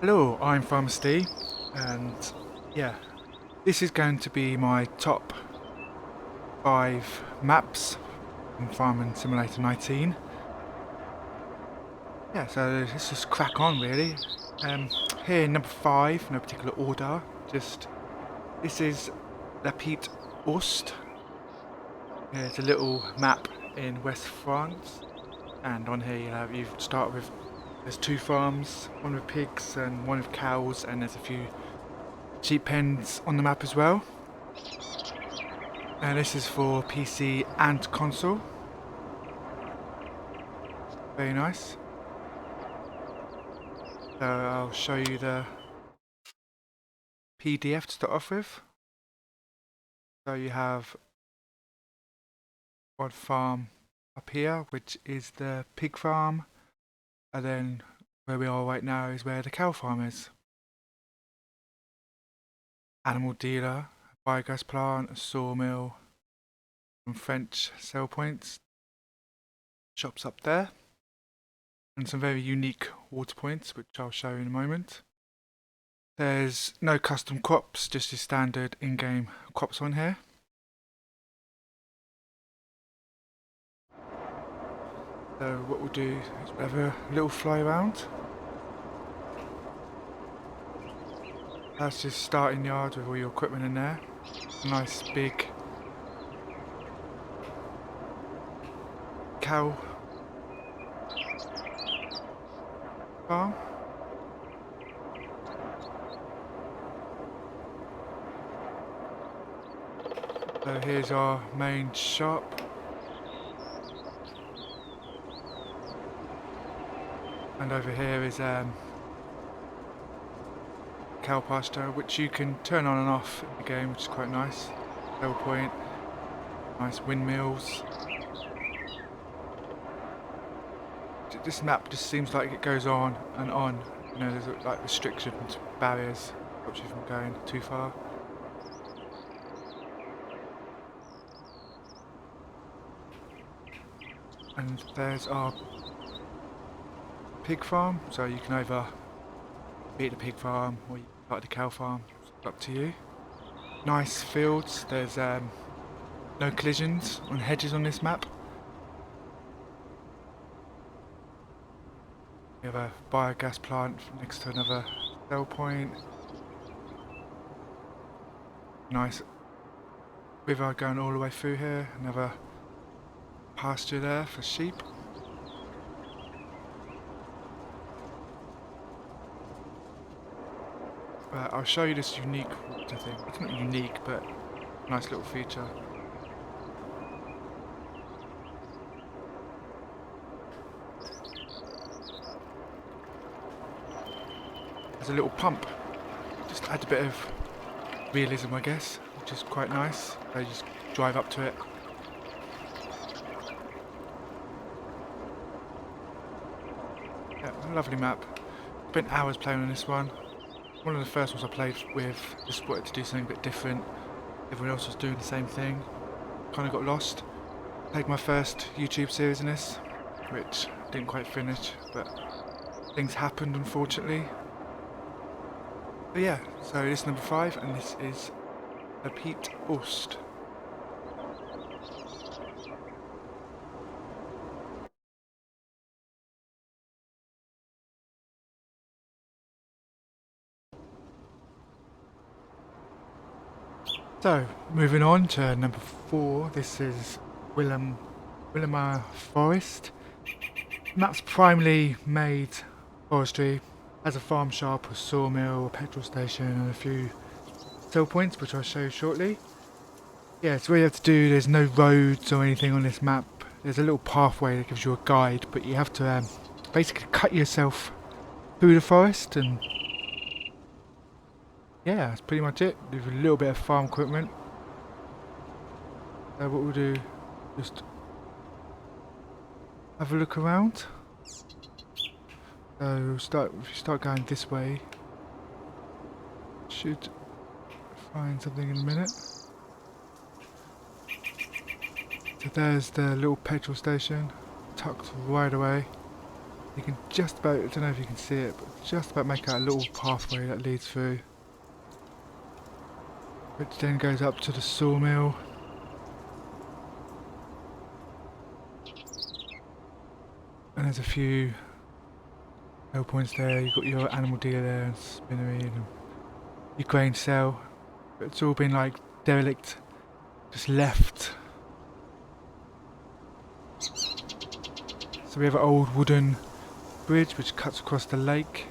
Hello, I'm Farmer Steve, and yeah, this is going to be my top 5 maps in Farming Simulator 19. Yeah, so let's just crack on really. Here, number 5, no particular order, this is La Petite Aust. Yeah, it's a little map in West France, and on here you start with, there's 2 farms, one with pigs and one with cows, and there's a few sheep pens on the map as well. And this is for PC and console. Very nice. So I'll show you the PDF to start off with. So you have one farm up here, which is the pig farm, and then where we are right now is where the cow farm is. Animal dealer, biogas plant, a sawmill, some French sell points, shops up there, and some very unique water points, which I'll show you in a moment. There's no custom crops, just your standard in-game crops on here. So what we'll do is we'll have a little fly around. That's just starting yard with all your equipment in there. Nice big cow farm. So here's our main shop. And over here is cow pasture, which you can turn on and off in the game, which is quite nice. Sell point, nice windmills. This map just seems like it goes on and on. You know, there's like restrictions, barriers, stops you from going too far. And there's our pig farm, so you can either beat the pig farm or you can start the cow farm, it's up to you. Nice fields, there's no collisions on hedges on this map. We have a biogas plant next to another sell point. Nice river going all the way through here, another pasture there for sheep. I'll show you this unique water thing. It's not unique, but nice little feature. There's a little pump. Just add a bit of realism, I guess, which is quite nice. So you just drive up to it. Yeah, lovely map. Spent hours playing on this one. One of the first ones I played with, just wanted to do something a bit different. Everyone else was doing the same thing. Kind of got lost. Played my first YouTube series in this, which didn't quite finish, but things happened unfortunately. But yeah, so this is number 5, and this is La Petite Aust. So, moving on to number 4, this is Willimer Forest. Map's primarily made forestry, has a farm shop, a sawmill, a petrol station, and a few sell points, which I'll show you shortly. Yeah, so what you have to do, there's no roads or anything on this map. There's a little pathway that gives you a guide, but you have to basically cut yourself through the forest, and yeah, that's pretty much it. With a little bit of farm equipment. So what we'll do, just have a look around. So if you start going this way, should find something in a minute. So there's the little petrol station, tucked right away. You can just about, I don't know if you can see it, but just about make out a little pathway that leads through, which then goes up to the sawmill. And there's a few sell points there. You've got your animal dealer there and spinnery and your grain cell. But it's all been like derelict, just left. So we have an old wooden bridge which cuts across the lake,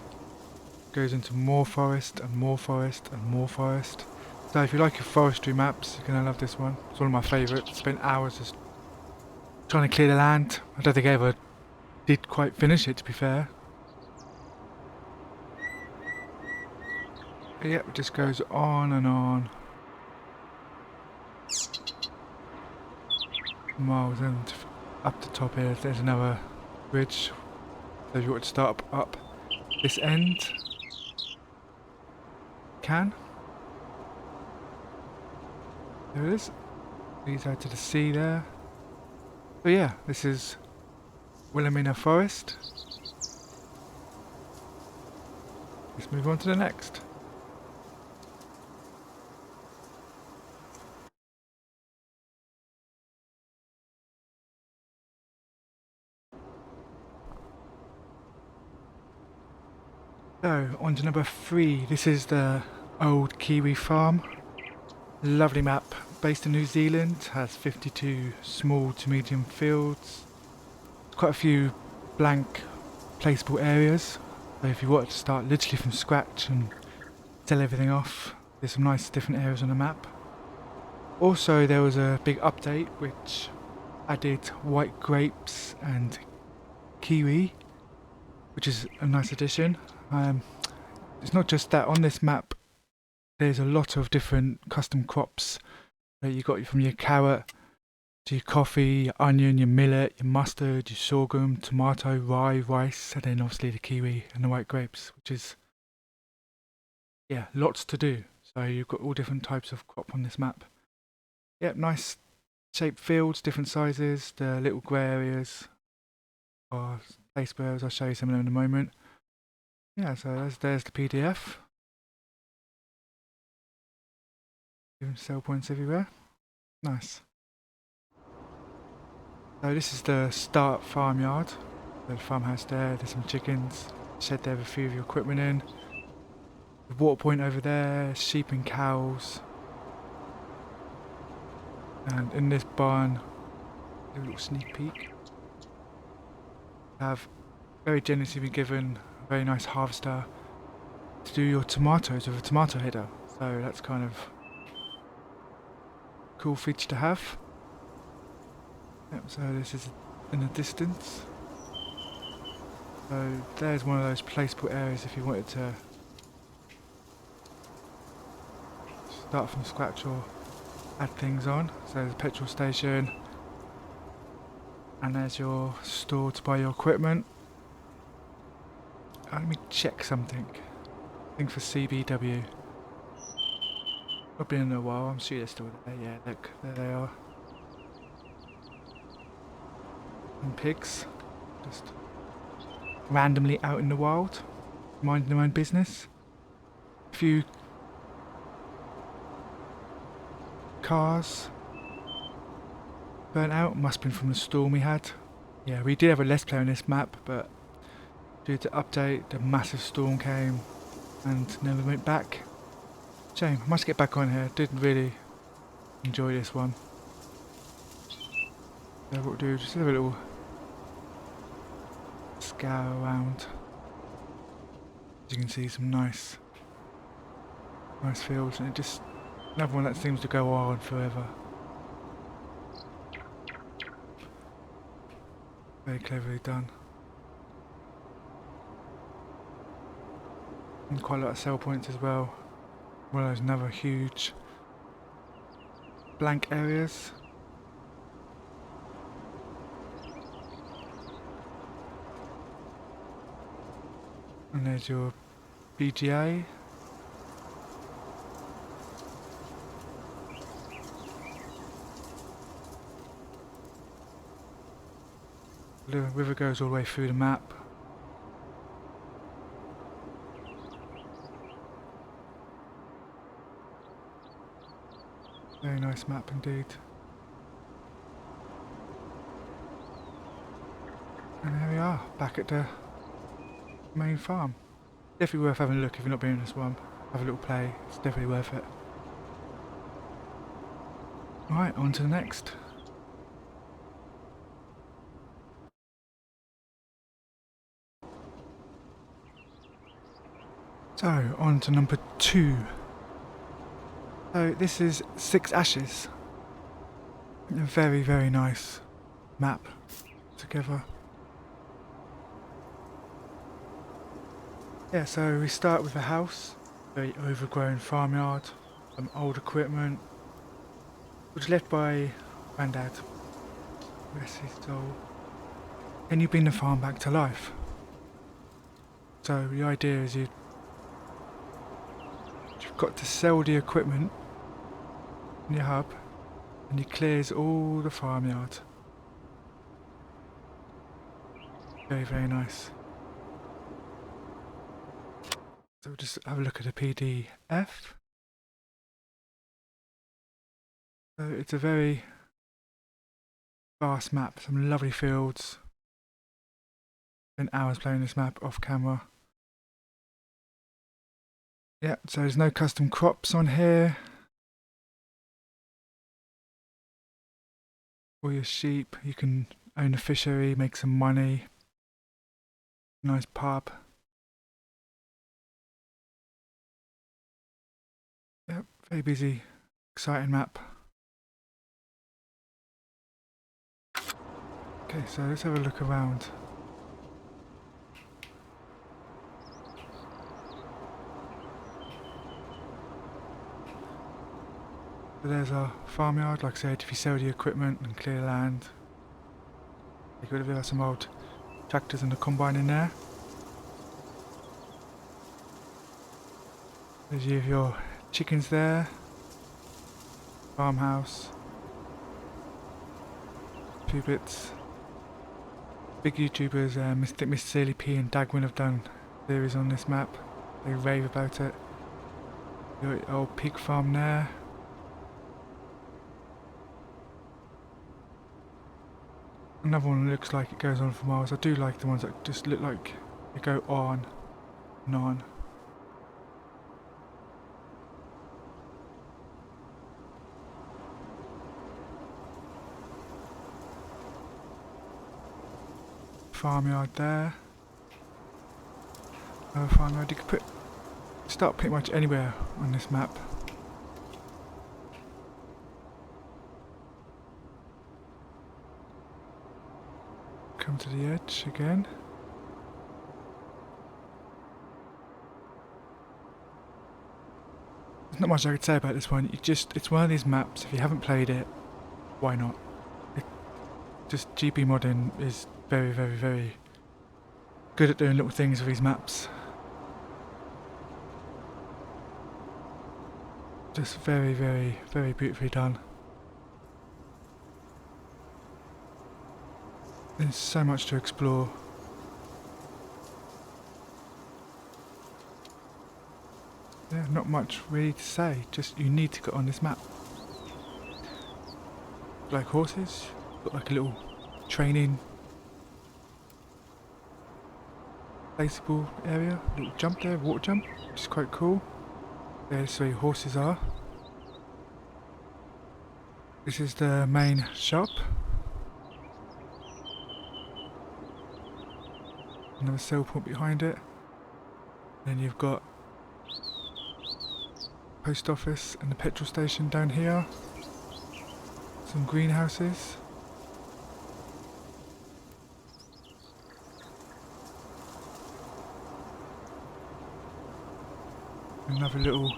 goes into more forest and more forest and more forest. So if you like your forestry maps, you're going to love this one. It's one of my favourites. Spent hours just trying to clear the land. I don't think I ever did quite finish it, to be fair. But yep, it just goes on and on. Miles and up the top here, there's another bridge. So if you want to start up this end, can. There it is. Leads out to the sea there. So yeah, this is Willimer Forest. Let's move on to the next. So, on to number 3. This is the old Kiwi Farm. Lovely map. Based in New Zealand. Has 52 small to medium fields. Quite a few blank placeable areas. So if you want to start literally from scratch and sell everything off, there's some nice different areas on the map. Also, there was a big update which added white grapes and kiwi, which is a nice addition. It's not just that. On this map there's a lot of different custom crops that you got from your carrot to your coffee, your onion, your millet, your mustard, your sorghum, tomato, rye, rice, and then obviously the kiwi and the white grapes, which is, yeah, lots to do. So you've got all different types of crop on this map. Yep, nice shaped fields, different sizes. The little grey areas are place bearers. I'll show you some of them in a moment. Yeah, so there's the PDF. Different sell points everywhere. Nice. So this is the start farmyard. The farmhouse there. There's some chickens. Shed there with a few of your equipment in. The water point over there. Sheep and cows. And in this barn, a little sneak peek. Have very generously been given a very nice harvester to do your tomatoes with a tomato header. So that's kind of a cool feature to have. Yep, so this is in the distance. So there's one of those placeable areas if you wanted to start from scratch or add things on. So there's a petrol station, and there's your store to buy your equipment. Let me check something. I think for CBW. I've been in a while. I'm sure they're still there. Yeah, look, there they are. And pigs, just randomly out in the wild, minding their own business. A few cars burnt out. Must have been from the storm we had. Yeah, we did have a Let's Play on this map, but due to update, the massive storm came and never went back. Shame. I must get back on here. Didn't really enjoy this one. So what we'll do, just have a little scour around. As you can see, some nice fields, and it just another one that seems to go on forever. Very cleverly done. And quite a lot of sell points as well. Well, there's another huge blank areas. And there's your BGA. The river goes all the way through the map. Very nice map indeed. And there we are, back at the main farm. Definitely worth having a look if you've not been in this one. Have a little play, it's definitely worth it. Alright, on to the next. So, on to number 2. So, this is 6 Ashes. A very, very nice map together. Yeah, so we start with a house, very overgrown farmyard, some old equipment, which was left by Grandad. Rest his soul. Can you bring the farm back to life? So the idea is you've got to sell the equipment in your hub, and it clears all the farmyard. Very, very nice. So we'll just have a look at the PDF. So it's a very vast map, some lovely fields. Spent hours playing this map off camera. Yeah, so there's no custom crops on here. For your sheep, you can own a fishery, make some money. Nice pub. Yep, very busy, exciting map. Okay, so let's have a look around. So there's our farmyard, like I said, if you sell the equipment and clear land. You could have some old tractors and a combine in there. There's you have your chickens there. Farmhouse. A few bits. Big YouTubers, I think Mr. Silly P and Dagwin have done series on this map. They rave about it. Your old pig farm there. Another one looks like it goes on for miles. I do like the ones that just look like they go on and on. Farmyard there. Another farmyard. You could start pretty much anywhere on this map. Come to the edge again. There's not much I could say about this one. It's one of these maps, if you haven't played it, why not? Just GB modding is very, very, very good at doing little things with these maps. Just very, very, very beautifully done. There's so much to explore. Yeah, not much really to say, just you need to get on this map. Like horses, got like a little training placeable area, little jump there, water jump, which is quite cool. There's where your horses are. This is the main shop. Another sell point behind it. Then you've got post office and the petrol station down here. Some greenhouses. Another little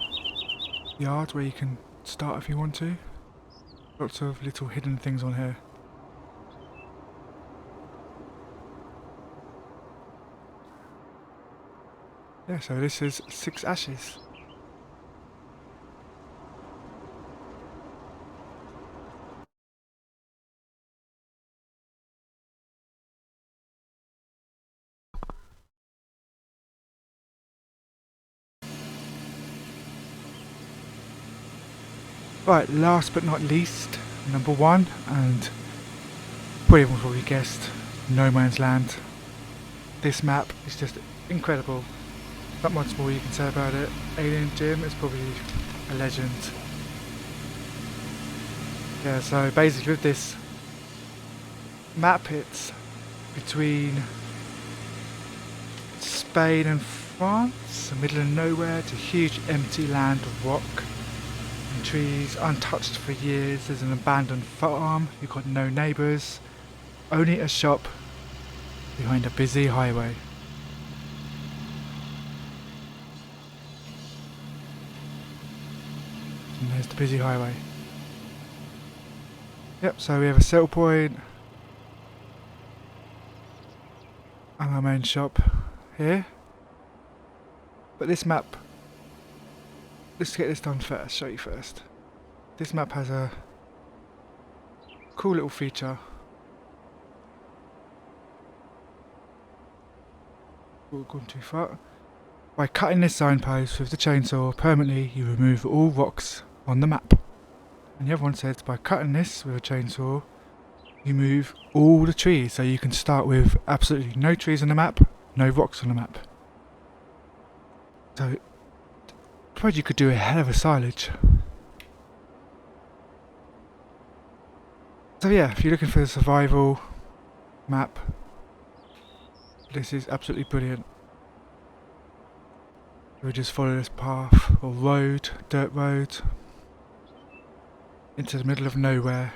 yard where you can start if you want to. Lots of little hidden things on here. Yeah, so this is 6 Ashes. Right, last but not least, number 1, and everyone probably guessed, No Man's Land. This map is just incredible. Not much more you can say about it. Alien Jim is probably a legend. Yeah, so basically with this map, it's between Spain and France, the middle of nowhere, to huge empty land of rock and trees, untouched for years. There's an abandoned farm, you've got no neighbours, only a shop behind a busy highway. And there's the busy highway. Yep, so we have a settle point and our main shop here. But this map, let's get this done first, show you first. This map has a cool little feature. We're going too far. By cutting this signpost with the chainsaw permanently, you remove all rocks on the map. And the other one says by cutting this with a chainsaw, you move all the trees. So you can start with absolutely no trees on the map, no rocks on the map. So I suppose you could do a hell of a silage. So yeah, if you're looking for a survival map, this is absolutely brilliant. We just follow this path or road, dirt road, into the middle of nowhere.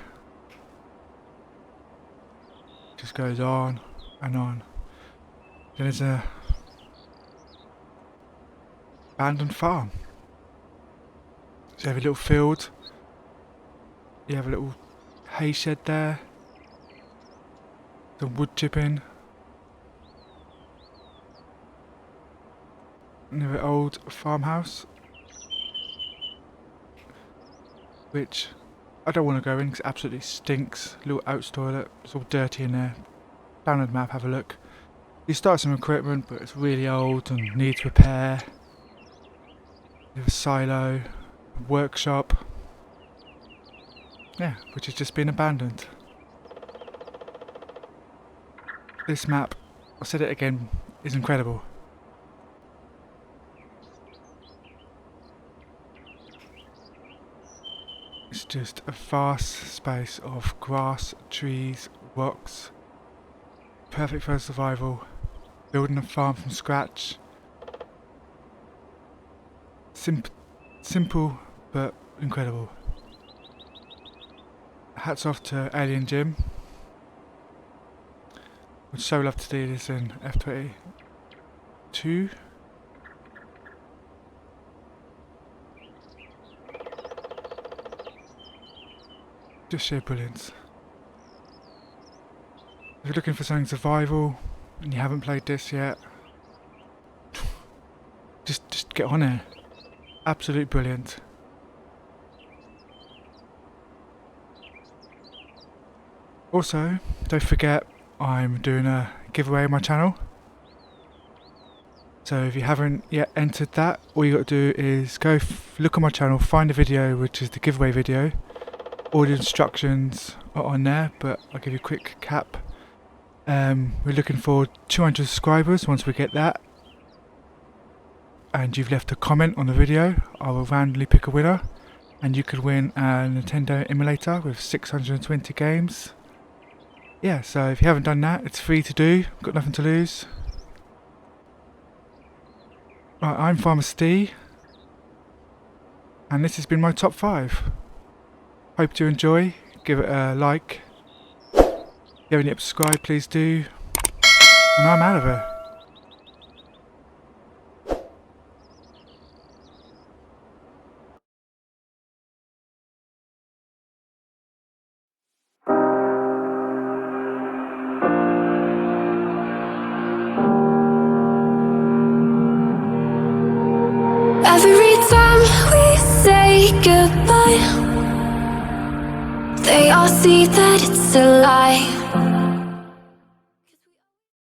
Just goes on and on. Then there's a abandoned farm. So you have a little field. You have a little hay shed there. Some wood chipping. Another old farmhouse, which I don't want to go in because it absolutely stinks. Little outs toilet, it's all dirty in there. Down on the map, have a look. You start some equipment, but it's really old and needs repair. You have a silo, a workshop, yeah, which has just been abandoned. This map, I said it again, is incredible. It's just a vast space of grass, trees, rocks. Perfect for survival. Building a farm from scratch. Simple but incredible. Hats off to Alien Jim. Would so love to do this in F22. Just sheer brilliance. If you're looking for something survival and you haven't played this yet, just get on here. Absolute brilliant. Also, don't forget I'm doing a giveaway on my channel. So if you haven't yet entered that, all you got to do is go look on my channel, find the video which is the giveaway video. All the instructions are on there, but I'll give you a quick cap. We're looking for 200 subscribers. Once we get that, and you've left a comment on the video, I will randomly pick a winner, and you could win a Nintendo emulator with 620 games. Yeah, so if you haven't done that, it's free to do. Got nothing to lose. Right, I'm Farmer Steve, and this has been my top 5. Hope you enjoy. Give it a like. If you haven't yet subscribed, please do. And I'm out of here. Every time we say goodbye, they all see that it's a lie.